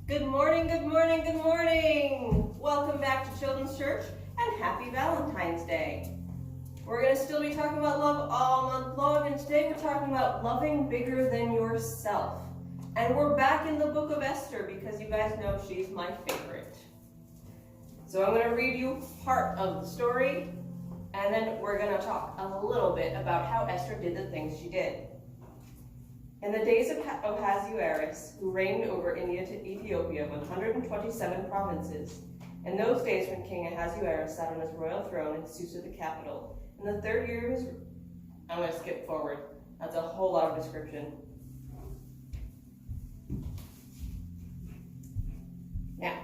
Good morning, good morning, good morning. Welcome back to Children's Church and happy Valentine's Day. We're going to still be talking about love all month long, and today we're talking about loving bigger than yourself. And we're back in the book of Esther because you guys know she's my favorite. So I'm going to read you part of the story, and then we're going to talk a little bit about how Esther did the things she did. In the days of Ahasuerus, who reigned over Ethiopia 127 provinces, in those days when King Ahasuerus sat on his royal throne in Susa, the capital, in the third year of his... I'm going to skip forward. That's a whole lot of description. Now,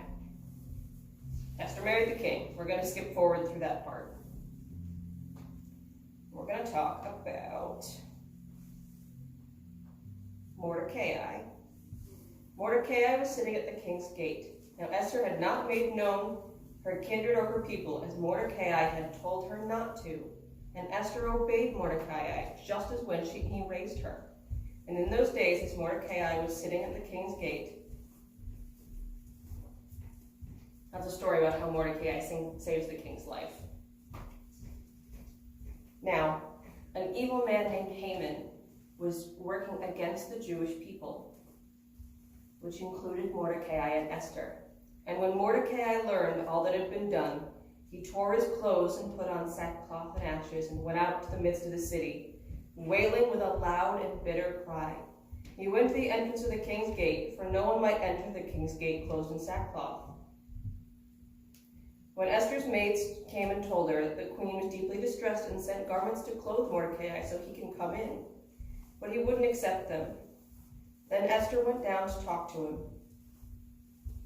Esther married the king. We're going to skip forward through that part. We're going to talk about Mordecai. Mordecai was sitting at the king's gate. Now Esther had not made known her kindred or her people, as Mordecai had told her not to. And Esther obeyed Mordecai, just as when he raised her. And in those days, as Mordecai was sitting at the king's gate, that's a story about how Mordecai saves the king's life. Now, an evil man named Haman was working against the Jewish people, which included Mordecai and Esther. And when Mordecai learned all that had been done, he tore his clothes and put on sackcloth and ashes and went out to the midst of the city, wailing with a loud and bitter cry. He went to the entrance of the king's gate, for no one might enter the king's gate clothed in sackcloth. When Esther's maids came and told her that the queen was deeply distressed and sent garments to clothe Mordecai so he can come in, but he wouldn't accept them. Then Esther went down to talk to him.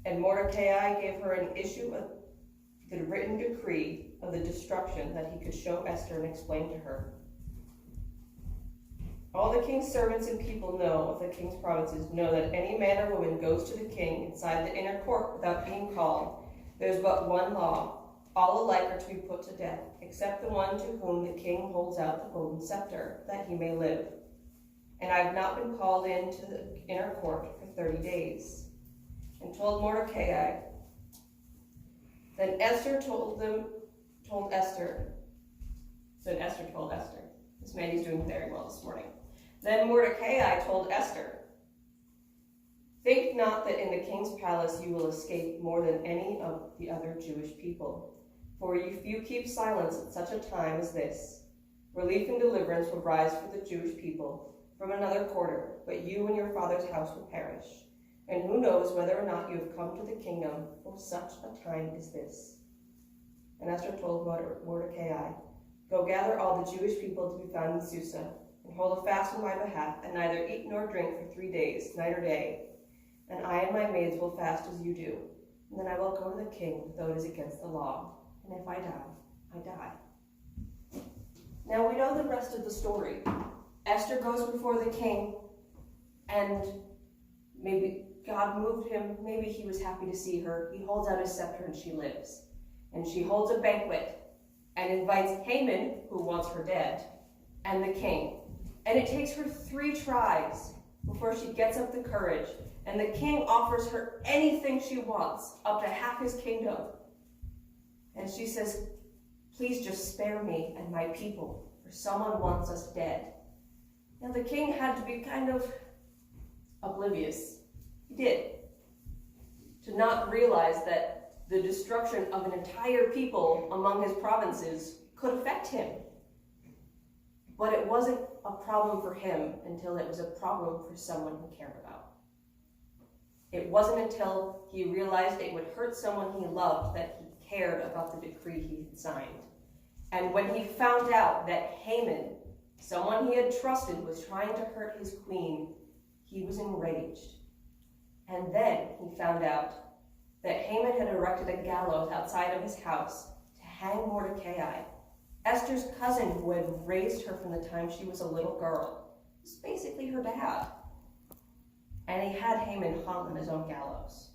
And Mordecai gave her an issue of the written decree of the destruction that he could show Esther and explain to her. All the king's servants and people of the king's provinces know that any man or woman goes to the king inside the inner court without being called. There's but one law. All alike are to be put to death, except the one to whom the king holds out the golden scepter, that he may live. And I have not been called into the inner court for 30 days. And told Mordecai. Then Esther told Esther. This Mandy's doing very well this morning. Then Mordecai told Esther, "Think not that in the king's palace you will escape more than any of the other Jewish people. For if you keep silence at such a time as this, relief and deliverance will rise for the Jewish people from another quarter, but you and your father's house will perish. And who knows whether or not you have come to the kingdom for such a time as this." And Esther told Mordecai, "Go gather all the Jewish people to be found in Susa, and hold a fast on my behalf, and neither eat nor drink for 3 days, night or day. And I and my maids will fast as you do. And then I will go to the king, though it is against the law. And if I die, I die." Now we know the rest of the story. Esther goes before the king, and maybe God moved him. Maybe he was happy to see her. He holds out his scepter and she lives. And she holds a banquet and invites Haman, who wants her dead, and the king. And it takes her 3 tries before she gets up the courage. And the king offers her anything she wants, up to half his kingdom. And she says, "Please just spare me and my people, for someone wants us dead." Now the king had to be kind of oblivious. He did. To not realize that the destruction of an entire people among his provinces could affect him. But it wasn't a problem for him until it was a problem for someone he cared about. It wasn't until he realized it would hurt someone he loved that he cared about the decree he had signed. And when he found out that Haman, someone he had trusted, was trying to hurt his queen, he was enraged. And then he found out that Haman had erected a gallows outside of his house to hang Mordecai, Esther's cousin, who had raised her from the time she was a little girl. It was basically her dad. And he had Haman hung on his own gallows.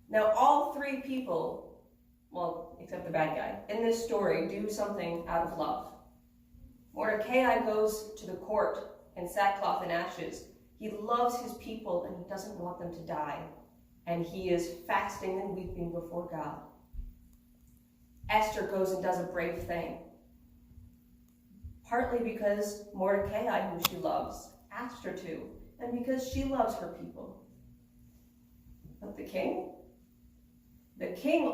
Now all 3 people, well, except the bad guy, in this story do something out of love. Mordecai goes to the court in sackcloth and ashes. He loves his people and he doesn't want them to die. and he is fasting and weeping before God. Esther goes and does a brave thing, partly because Mordecai, who she loves, asked her to, and because she loves her people. But the king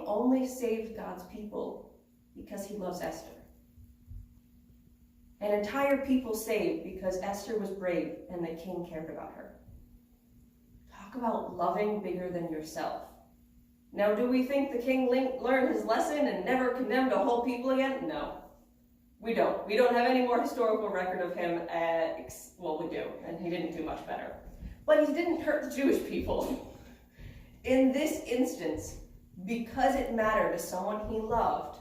only saved God's people because he loves Esther. An entire people saved because Esther was brave and the king cared about her. Talk about loving bigger than yourself. Now, do we think the king learned his lesson and never condemned a whole people again? No, we don't. We don't have any more historical record of him. Well, we do, and he didn't do much better. But he didn't hurt the Jewish people. In this instance, because it mattered to someone he loved,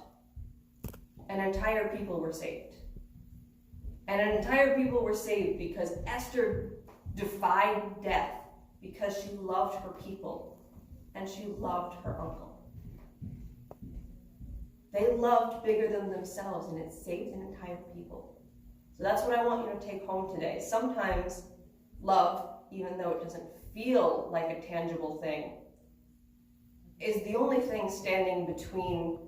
an entire people were saved. And an entire people were saved because Esther defied death because she loved her people and she loved her uncle. They loved bigger than themselves, and it saved an entire people. So that's what I want you to take home today. Sometimes love, even though it doesn't feel like a tangible thing, is the only thing standing between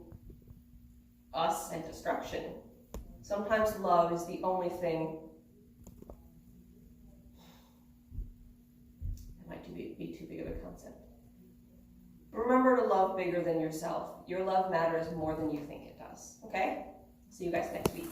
us and destruction. Sometimes love is the only thing. That might be too big of a concept. Remember to love bigger than yourself. Your love matters more than you think it does. Okay? See you guys next week.